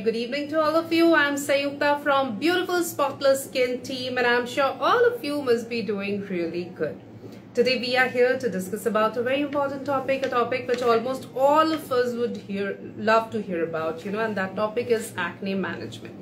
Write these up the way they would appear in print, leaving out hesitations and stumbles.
good evening to all of you. I'm Sayukta from Beautiful Spotless Skin team, and I'm sure all of you must be doing really good. Today we are here to discuss about a very important topic, a topic which almost all of us would love to hear about, and that topic is acne management.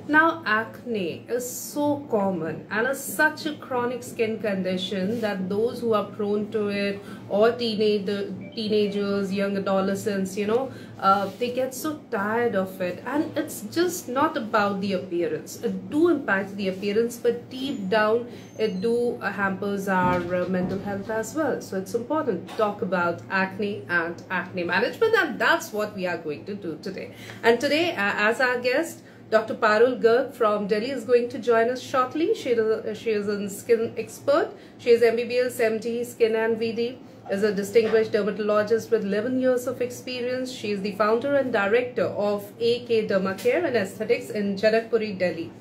Now, acne is so common and is such a chronic skin condition that those who are prone to it, or teenagers, young adolescents, they get so tired of it. And it's just not about the appearance. It do impact the appearance, but deep down, it do hampers our mental health as well. So it's important to talk about acne and acne management, and that's what we are going to do today. And today, as our guest, Dr. Parul Garg from Delhi is going to join us shortly. She is a skin expert. She is MBBS, MD, Skin and VD, is a distinguished dermatologist with 11 years of experience. She is the founder and director of AK Dermacare and Aesthetics in Janakpuri, Delhi,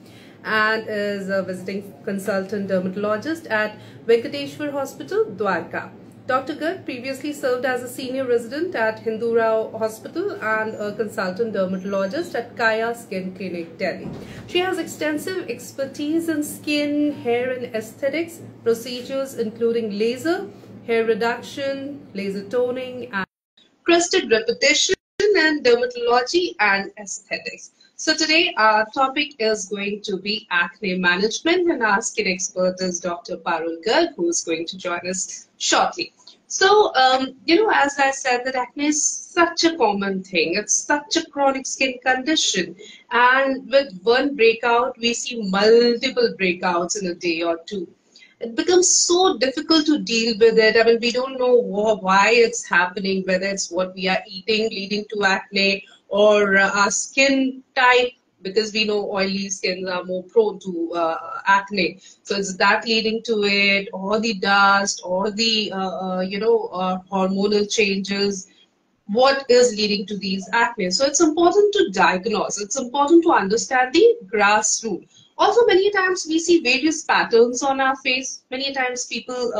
and is a visiting consultant dermatologist at Venkateshwar Hospital, Dwarka. Dr. Garg previously served as a senior resident at Hindurao Hospital and a consultant dermatologist at Kaya Skin Clinic, Delhi. She has extensive expertise in skin, hair and aesthetics procedures including laser, hair reduction, laser toning, and crested repetition, and dermatology and aesthetics. So today our topic is going to be acne management, and our skin expert is Dr. Parul Garg, who is going to join us shortly. So, as I said, that acne is such a common thing. It's such a chronic skin condition. And with one breakout, we see multiple breakouts in a day or two. It becomes so difficult to deal with it. I mean, we don't know why it's happening, whether it's what we are eating leading to acne, or our skin type, because we know oily skins are more prone to acne. So it's that leading to it, or the dust, or the hormonal changes. What is leading to these acne? So it's important to diagnose. It's important to understand the grassroots. Also, many times we see various patterns on our face. Many times people,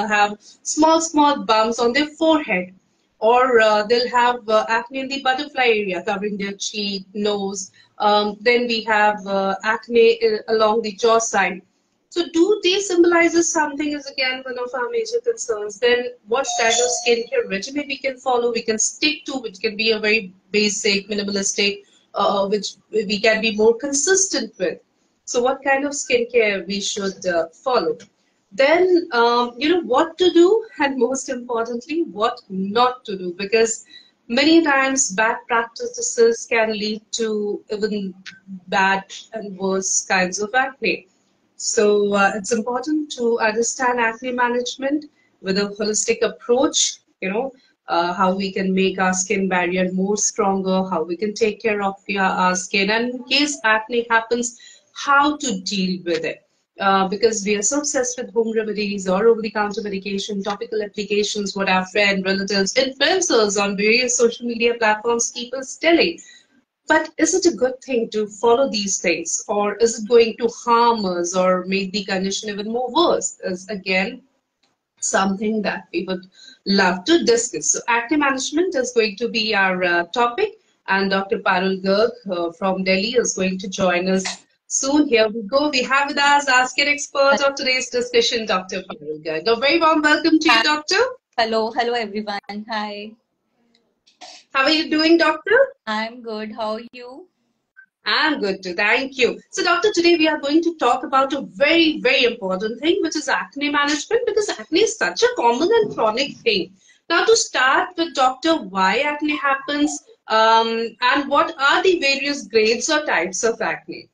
have small bumps on their forehead, or they'll have acne in the butterfly area covering their cheek, nose. Then we have acne along the jaw side. So do they symbolize something is again one of our major concerns. Then what kind of skincare regimen we can follow, we can stick to, which can be a very basic, minimalistic, which we can be more consistent with. So what kind of skincare we should follow. Then, what to do, and most importantly, what not to do, because many times bad practices can lead to even bad and worse kinds of acne. So it's important to understand acne management with a holistic approach, how we can make our skin barrier more stronger, how we can take care of our skin, and in case acne happens, how to deal with it. Because we are so obsessed with home remedies or over-the-counter medication, topical applications, what our friends, relatives, influencers on various social media platforms keep us telling. But is it a good thing to follow these things, or is it going to harm us or make the condition even more worse? Is again something that we would love to discuss. So acne management is going to be our topic, and Dr. Parul Garg from Delhi is going to join us soon. Here we go. We have with us our skin expert of today's discussion, Dr. Parul Garg. A very warm welcome to you, Doctor. Hello everyone. Hi. How are you doing, Doctor? I'm good. How are you? I'm good too. Thank you. So, Doctor, today we are going to talk about a very, very important thing, which is acne management, because acne is such a common and chronic thing. Now, to start with, Doctor, why acne happens, and what are the various grades or types of acne?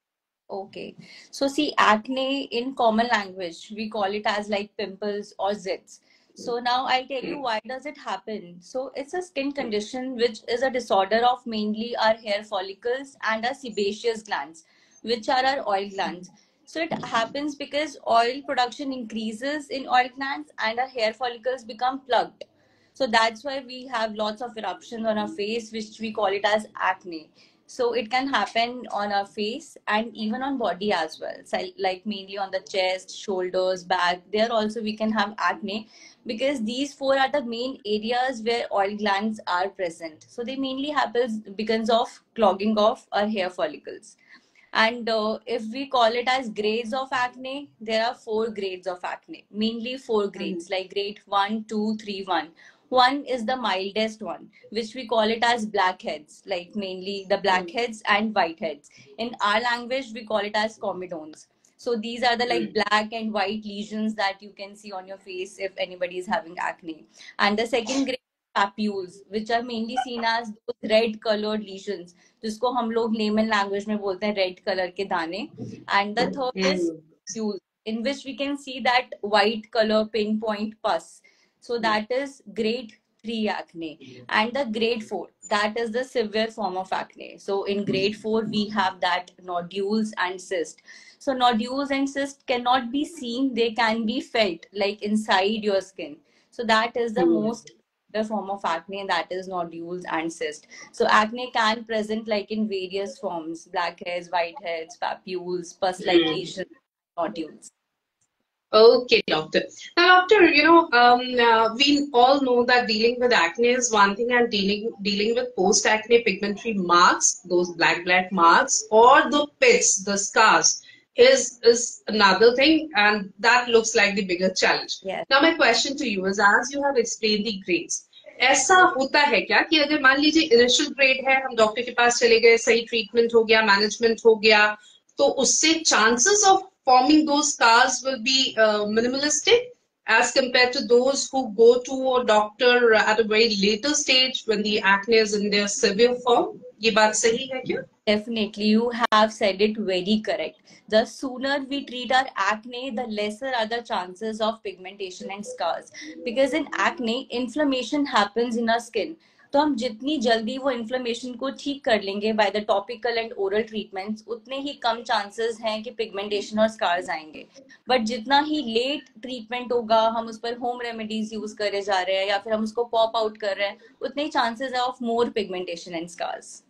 Okay. So see, acne in common language, we call it as like pimples or zits. So now I'll tell you why does it happen. So it's a skin condition which is a disorder of mainly our hair follicles and our sebaceous glands, which are our oil glands. So it happens because oil production increases in oil glands and our hair follicles become plugged. So that's why we have lots of eruptions on our face, which we call it as acne. So it can happen on our face and even on body as well. So like mainly on the chest, shoulders, back. There also we can have acne because these four are the main areas where oil glands are present. So they mainly happens because of clogging of our hair follicles. And if we call it as grades of acne, there are four grades of acne, mainly four grades, like grade 1, 2, 3, 1. One is the mildest one, which we call it as blackheads, like mainly the blackheads and whiteheads. In our language, we call it as comedones. So these are the like black and white lesions that you can see on your face if anybody is having acne. And the second grade papules, which are mainly seen as those red colored lesions, जिसको हम लोग layman language में बोलते हैं red colour के दाने. And the third is papules, in which we can see that white color pinpoint pus. So that is grade 3 acne. And the grade 4, that is the severe form of acne. So in grade 4 we have that nodules and cyst. So nodules and cyst cannot be seen, they can be felt like inside your skin. So that is the most severe form of acne, and that is nodules and cyst. So acne can present like in various forms: blackheads, whiteheads, papules, pus-like lesions, nodules. Okay, doctor. Now, doctor, we all know that dealing with acne is one thing, and dealing with post-acne pigmentary marks, those black marks, or the pits, the scars, is another thing, and that looks like the bigger challenge. Yes. Now, my question to you is, as you have explained the grades, ऐसा होता है क्या कि अगर मान लीजिए initial grade है, हम डॉक्टर के पास चले गए, सही ट्रीटमेंट हो गया, मैनेजमेंट हो गया, तो उससे chances of forming those scars will be minimalistic as compared to those who go to a doctor at a very later stage when the acne is in their severe form. ये बात सही है क्या? Definitely, you have said it very correct. The sooner we treat our acne, the lesser are the chances of pigmentation and scars. Because in acne, inflammation happens in our skin. तो हम जितनी जल्दी वो इन्फ्लेमेशन को ठीक कर लेंगे by the topical and oral treatments, उतने ही कम चांसेस हैं कि पिगमेंटेशन और स्कार्स आएंगे. बट जितना ही लेट ट्रीटमेंट होगा, हम उस पर होम रेमेडीज यूज करे जा रहे हैं या फिर हम उसको पॉप आउट कर रहे हैं, उतने ही चांसेस है of more pigmentation and scars.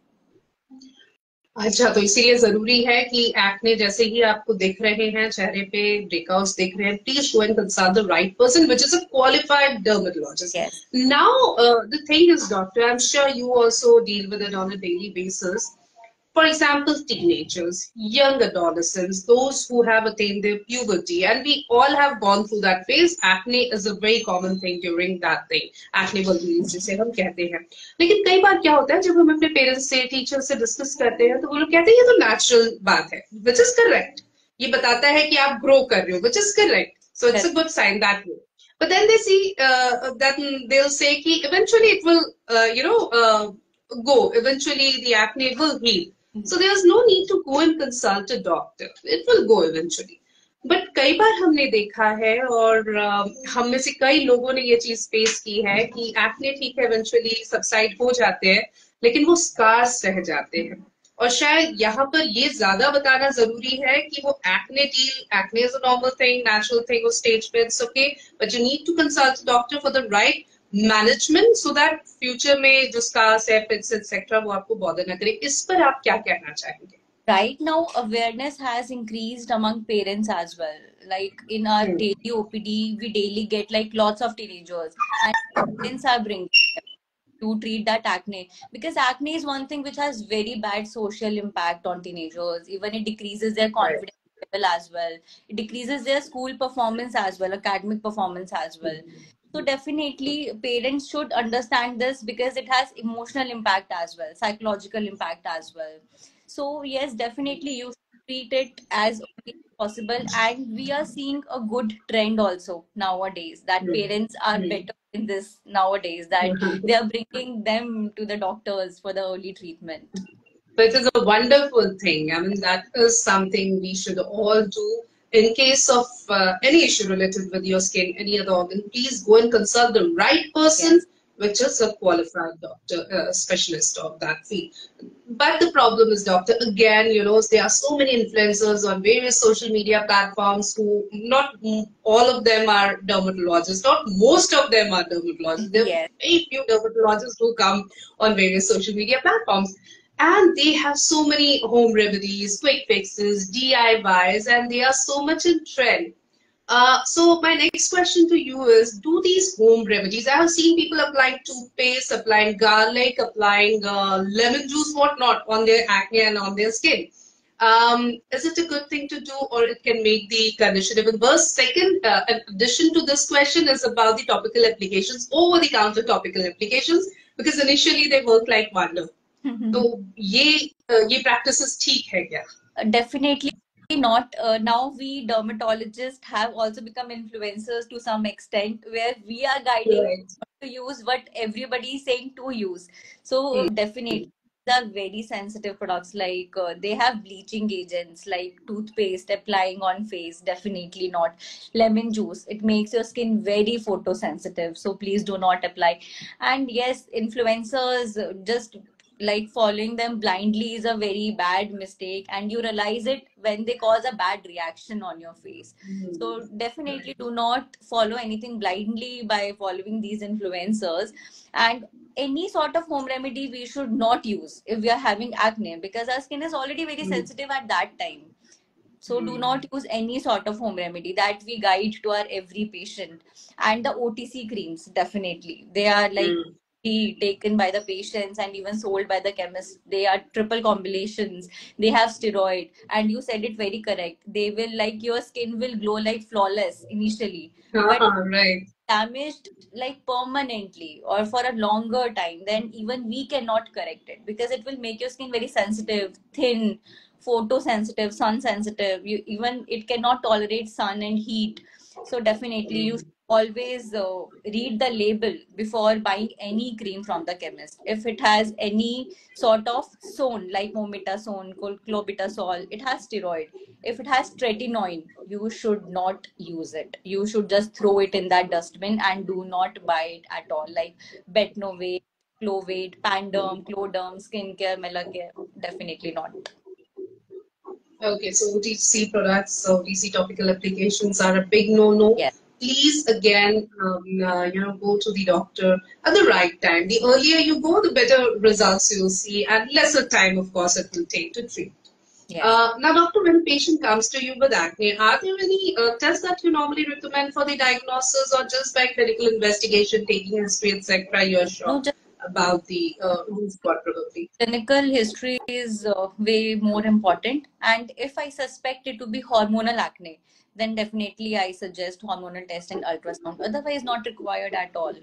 अच्छा, तो इसीलिए जरूरी है कि एक्ने जैसे ही आपको दिख रहे हैं, चेहरे पे ब्रेकआउट्स दिख रहे हैं, please go and consult the right person which is a qualified dermatologist. Yes. Now the thing is, doctor, I am sure you also deal with it on a daily basis. For example, teenagers, young adolescents, those who have attained their puberty, and we all have gone through that phase. Acne is a very common thing during that thing. Acne vulgaris जिसे हम कहते हैं. लेकिन कई बार क्या होता है, जब हम अपने पेरेंट्स से, टीचर से डिस्कस करते हैं, तो वो लोग कहते हैं ये तो नेचुरल बात है, which is correct. ये बताता है कि आप ग्रो कर रहे हो, which is correct. So it's a good sign that way. But then they see that they'll say कि eventually it will, go. Eventually the acne will heal. So there's no need to go and consult a doctor. It will go eventually. But कई बार हमने देखा है और हम में से कई लोगों ने ये चीज फेस की है कि एक्ने ठीक है, इवेंचुअली सबसाइड हो जाते हैं, लेकिन वो स्कार्स रह जाते हैं. और शायद यहाँ पर ये ज्यादा बताना जरूरी है कि वो acne is a normal thing, natural thing, उस स्टेज पे it's okay, but you need to consult doctor for the right management so that future में जो स्कार्स है, पिट्स एक्सेट्रा, वो आपको बॉदर ना करे. इस पर आप क्या कहना चाहेंगे? Right now, awareness has increased among parents as well. Like in our daily OPD, we daily get like lots of teenagers, and parents are bringing them to treat that acne, because acne is one thing which has very bad social impact on teenagers. Even it decreases their confidence level as well. It decreases their school performance as well, academic performance as well. So definitely parents should understand this because it has emotional impact as well, psychological impact as well. So yes, definitely you should treat it as early as possible. And we are seeing a good trend also nowadays that parents are better in this nowadays, that they are bringing them to the doctors for the early treatment. Which is a wonderful thing. I mean, that is something we should all do. In case of any issue related with your skin, any other organ, please go and consult the right person, Yes. which is a qualified doctor, specialist of that field. But the problem is, doctor, again, there are so many influencers on various social media platforms who, not all of them are dermatologists, not most of them are dermatologists. There are Yes. very few dermatologists who come on various social media platforms. and they have so many home remedies, quick fixes, DIYs, and they are so much in trend. So my next question to you is, do these home remedies, I have seen people applying toothpaste, applying garlic, applying lemon juice, whatnot on their acne and on their skin. Is it a good thing to do, or it can make the condition even worse? Second, in addition to this question is about the topical applications, over-the-counter topical applications, because initially they work like wonder. तो ये practices ठीक है क्या? Definitely not. Now we dermatologists have also become influencers to some extent, where we are guiding Right. to use what everybody is saying to use. So definitely, they are very sensitive products. Like they have bleaching agents, like toothpaste applying on face. Definitely not. Lemon juice, it makes your skin very photosensitive. So please do not apply. And yes, influencers just like following them blindly is a very bad mistake, and you realize it when they cause a bad reaction on your face. So definitely do not follow anything blindly by following these influencers. And any sort of home remedy we should not use if we are having acne, because our skin is already very sensitive at that time. So do not use any sort of home remedy, that we guide to our every patient. And the OTC creams, definitely they are like be taken by the patients and even sold by the chemist. They are triple combinations. They have steroid, and you said it very correct. They will, like, your skin will glow like flawless initially, but Right. damaged like permanently or for a longer time, then even we cannot correct it, because it will make your skin very sensitive, thin, photosensitive, sun sensitive. You even it cannot tolerate sun and heat. So definitely you should always read the label before buying any cream from the chemist. If it has any sort of zone like mometasone, clobetasol, it has steroid. If it has tretinoin, you should not use it. You should just throw it in that dustbin and do not buy it at all. Like Betnovate, Clovate, Panderm, Cloderm, skincare, Melacare, definitely not. Okay, so OTC products, so OTC topical applications are a big no-no. Yes. Please, again, go to the doctor at the right time. The earlier you go, the better results you'll see, and lesser time, of course, it will take to treat. Yes. Now, doctor, when a patient comes to you with acne, are there any tests that you normally recommend for the diagnosis, or just by clinical investigation, taking history, etc., you're No, sure just about the root cause probably? clinical history is way more important. And if I suspect it to be hormonal acne, then definitely I suggest hormonal test and ultrasound. Otherwise, not required at all.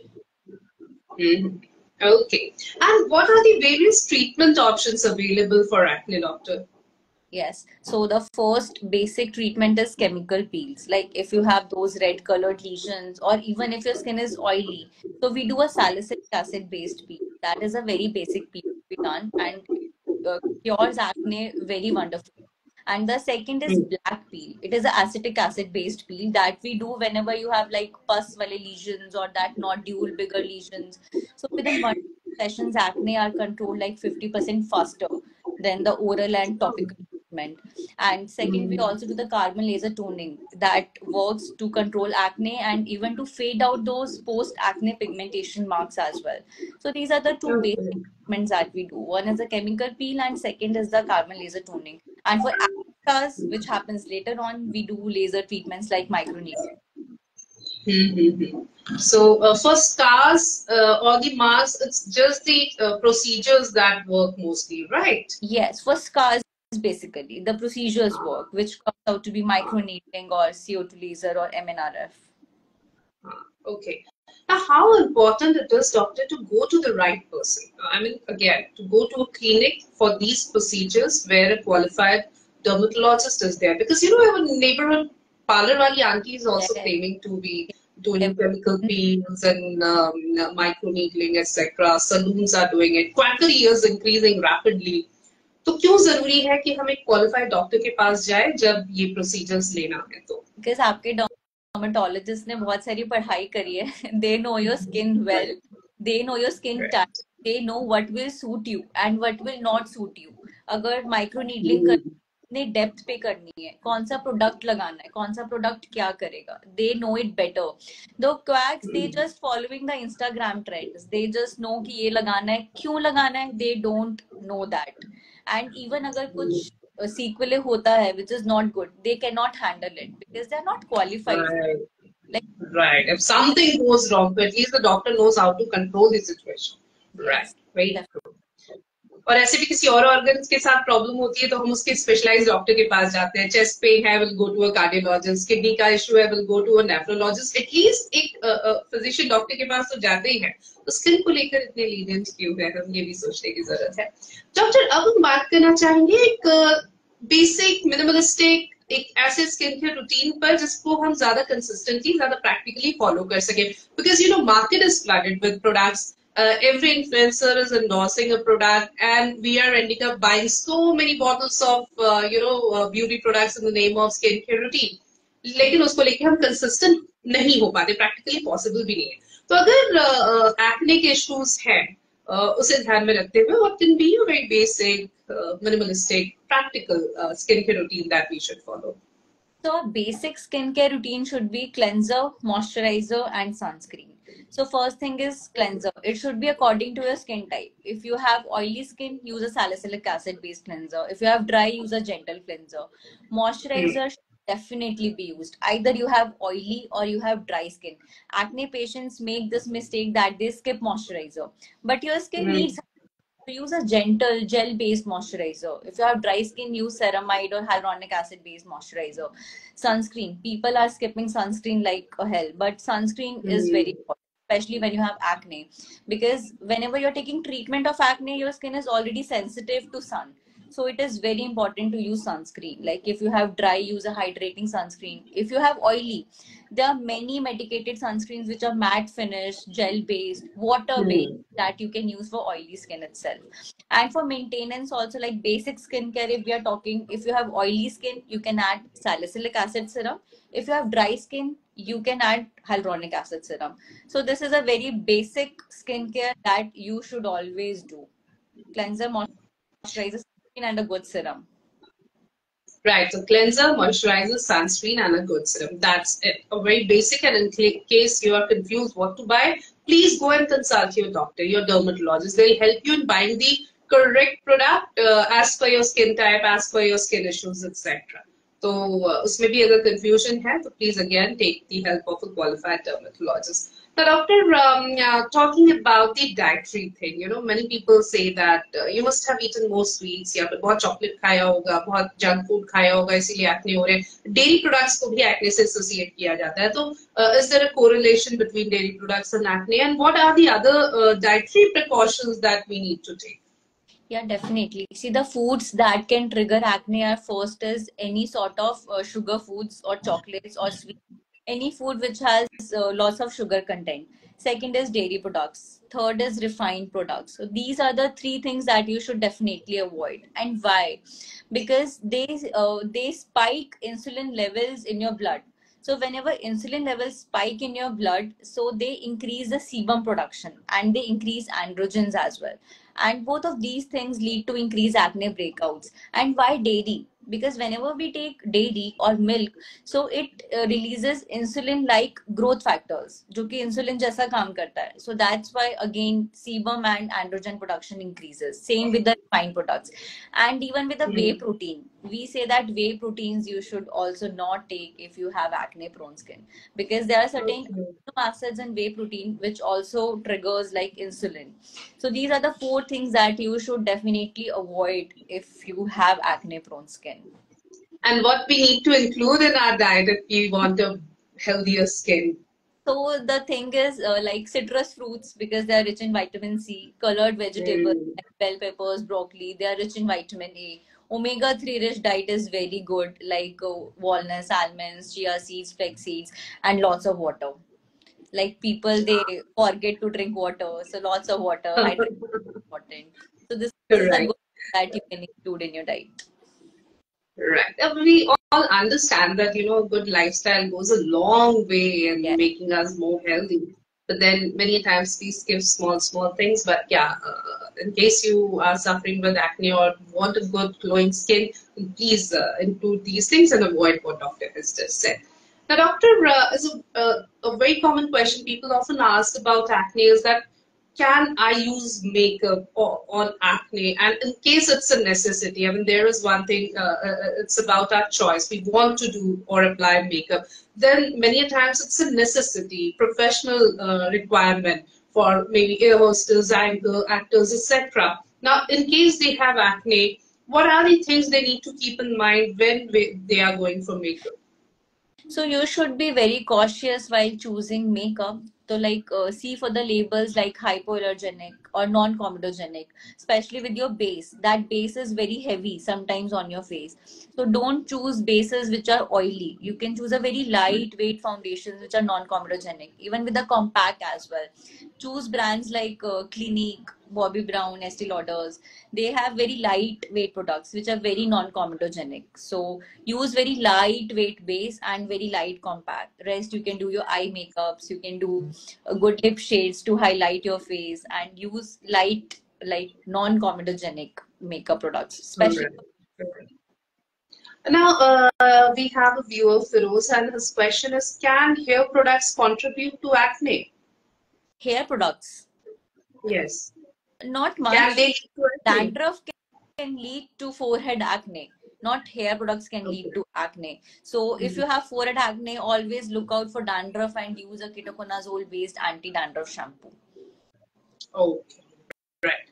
Mhm. Okay. And what are the various treatment options available for acne, doctor? Yes. So the first basic treatment is chemical peels. Like if you have those red colored lesions, or even if your skin is oily. So we do a salicylic acid based peel. That is a very basic peel to be done, and cures acne very wonderfully. And the second is black peel. It is an acetic acid based peel that we do whenever you have like pus wale lesions or that nodule bigger lesions. So within one sessions, acne are controlled like 50% faster than the oral and topical treatment. And second, we also do the carbon laser toning that works to control acne and even to fade out those post acne pigmentation marks as well. So these are the two basic Okay. treatments that we do. One is the chemical peel, and second is the carbon laser toning. And for scars, which happens later on, we do laser treatments like microneedling. So for scars or the marks, it's just the procedures that work mostly, right? Yes, for scars, basically, the procedures work, which comes out to be microneedling or CO2 laser or MNRF. Okay. Now, how important it is, doctor, to go to the right person? I mean, again, to go to a clinic for these procedures where a qualified dermatologist is there. Because, our neighborhood parlor wali auntie is also Yes. claiming to be doing chemical peels and microneedling, etc. Saloons are doing it. Quackery is increasing rapidly. तो क्यों जरूरी है कि हम एक qualified doctor के पास जाए जब ये प्रोसीजर्स लेना है तो Because आपके dermatologist ने बहुत सारी पढ़ाई करी है. They know your skin well. They know your skin type. They know what will suit you and what will not suit you. अगर microneedling कितने डेप्थ पे करनी है, कौन सा प्रोडक्ट लगाना है, कौन सा प्रोडक्ट क्या करेगा, they know it better. Though quacks they just following the Instagram trends, they just know कि ये लगाना है, क्यों लगाना है, they don't know that. And even अगर कुछ सीक्वल होता है which is not good, they cannot handle it because they are not qualified for it. Right. Like, Right. If something goes wrong, but at least the doctor knows how to control the situation. Right. yes, Very true. और ऐसे भी किसी और organ के साथ problem होती है तो हम उसके स्पेशलाइज्ड डॉक्टर के पास जाते हैं. चेस्ट पेन है, will go to a cardiologist. Kidney का इशू है, will go to a nephrologist. At least एक फिजिशियन डॉक्टर के पास तो जाते ही है. तो स्किन को लेकर इतने लीनियंट क्यों है, हम ये भी सोचने की जरूरत है. डॉक्टर, अब हम बात करना चाहेंगे एक बेसिक मिनिमलिस्टिक एक ऐसे स्किन केयर रूटीन पर जिसको हम ज्यादा कंसिस्टेंटली, ज्यादा प्रैक्टिकली फॉलो कर सके. Because you know market is flooded with products. Every influencer is endorsing a product and we are ending up buying so many bottles of beauty products in the name of skincare routine. लेकिन उसको लेके हम consistent नहीं हो पाते, practically possible भी नहीं है. तो अगर एक्ने के इश्यूज हैं, उसे ध्यान में रखते हुए what can be a very basic minimalistic practical skincare routine that we should follow? so a basic skincare routine should be cleanser, moisturizer, and sunscreen. So first thing is cleanser. It should be according to your skin type. If you have oily skin, use a salicylic acid based cleanser. If you have dry, use a gentle cleanser. Moisturizer should definitely be used. Either you have oily or you have dry skin. Acne patients make this mistake that they skip moisturizer, but your skin needs to use a gentle gel based moisturizer. If you have dry skin, use ceramide or hyaluronic acid based moisturizer. Sunscreen, people are skipping sunscreen like a hell, but sunscreen is very important, especially when you have acne, because whenever you're taking treatment of acne, your skin is already sensitive to sun. So it is very important to use sunscreen. Like if you have dry, use a hydrating sunscreen. If you have oily, there are many medicated sunscreens which are matte finish, gel based, water based, that you can use for oily skin itself. And for maintenance also, like basic skincare, if we are talking, if you have oily skin, you can add salicylic acid serum. If you have dry skin, you can add hyaluronic acid serum. So this is a very basic skincare that you should always do. Cleanser, moisturizer, and a good serum. Right, so cleanser, moisturizer, sunscreen, and a good serum. That's it. A very basic, and in case you are confused what to buy, please go and consult your doctor, your dermatologist. They'll help you in buying the correct product as per your skin type, as per your skin issues, etc. So, उसमें भी अगर confusion है, तो please again take the help of a qualified dermatologist. Now, doctor, talking about the dietary thing, you know, many people say that you must have eaten more sweets, या फिर बहुत chocolate खाया होगा, बहुत junk food खाया होगा, इसीलिए acne हो रहे हैं. Dairy products को भी acne से associate किया जाता है. तो is there a correlation between dairy products and acne? And what are the other dietary precautions that we need to take? Yeah, definitely. See, the foods that can trigger acne are first is any sort of sugar foods or chocolates or sweet, any food which has lots of sugar content. Second is dairy products. Third is refined products. So these are the three things that you should definitely avoid. And why? Because they spike insulin levels in your blood. So whenever insulin levels spike in your blood, so they increase the sebum production and they increase androgens as well. And both of these things lead to increased acne breakouts. And why dairy? Because whenever we take dairy or milk, so it releases insulin like growth factors, जो कि insulin जैसा काम करता है. So that's why again sebum and androgen production increases. Same with the refined products. And even with the whey protein, we say that whey proteins you should also not take if you have acne prone skin, because there are certain amino acids in whey protein which also triggers like insulin. So these are the four things that you should definitely avoid if you have acne prone skin. And what we need to include in our diet if we want a healthier skin? So the thing is like citrus fruits, because they are rich in vitamin C, colored vegetables like bell peppers, broccoli, they are rich in vitamin A. Omega-3 rich diet is very good, like walnuts, almonds, chia seeds, flax seeds, and lots of water. Like people, they forget to drink water, so lots of water, hydration is important. So this is a good that you can include in your diet. Right. We all understand that, you know, a good lifestyle goes a long way in making us more healthy. But then many times we skip small things. But yeah, in case you are suffering with acne or want a good glowing skin, please include these things and avoid what doctor has just said. Now, doctor, is a very common question people often ask about acne is that can I use makeup on acne? And in case it's a necessity, I mean, there is one thing, it's about our choice. We want to do or apply makeup. Then many a times it's a necessity, professional requirement for maybe air hostess, anchor, actors, etc. Now, in case they have acne, what are the things they need to keep in mind when they are going for makeup? So you should be very cautious while choosing makeup. So see for the labels like hypoallergenic or non-comedogenic, especially with your base. That base is very heavy sometimes on your face. So don't choose bases which are oily. You can choose a very lightweight foundations which are non-comedogenic, even with the compact as well. Choose brands like Clinique, Bobbi Brown, Estee Lauders. They have very lightweight products which are very non-comedogenic. So use very lightweight base and very light compact. Rest you can do your eye makeups, you can do good lip shades to highlight your face, and use light like non-comedogenic makeup products, especially Alright. Now, we have a viewer, Firoz, and his question is, can hair products contribute to acne? hair products. Yes. Not Can they much. lead to acne? Dandruff can lead to forehead acne. Not hair products can lead Okay. to acne. So if you have forehead acne, always look out for dandruff and use a ketoconazole based anti-dandruff shampoo. Okay. Right.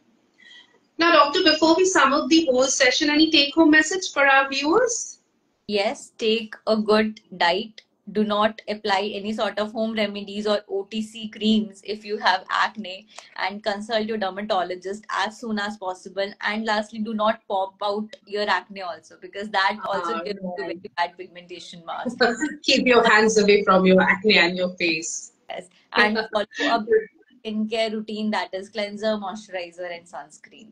Now, doctor, before we sum up the whole session, any take-home message for our viewers? Yes, take a good diet. Do not apply any sort of home remedies or OTC creams if you have acne, and consult your dermatologist as soon as possible. And lastly, do not pop out your acne also, because that also gives you Right. very bad pigmentation marks. Keep your hands away from your acne and your face. Yes. And follow a skincare routine, that is cleanser, moisturizer, and sunscreen.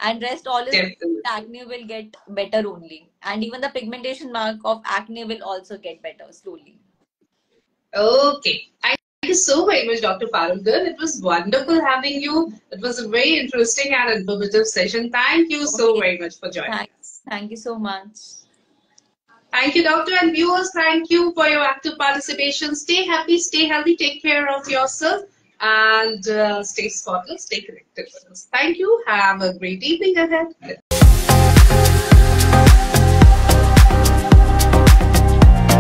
And rest all is Definitely. acne will get better only. And even the pigmentation mark of acne will also get better slowly. Okay. Thank you so very much, Dr. Parulgar. It was wonderful having you. It was a very interesting and informative session. Thank you so Okay. very much for joining Thank, us. thank you so much. Thank you, doctor, and viewers. Thank you for your active participation. Stay happy, stay healthy, take care of yourself, and stay spotless, stay connected with us. Thank you. Have a great evening ahead.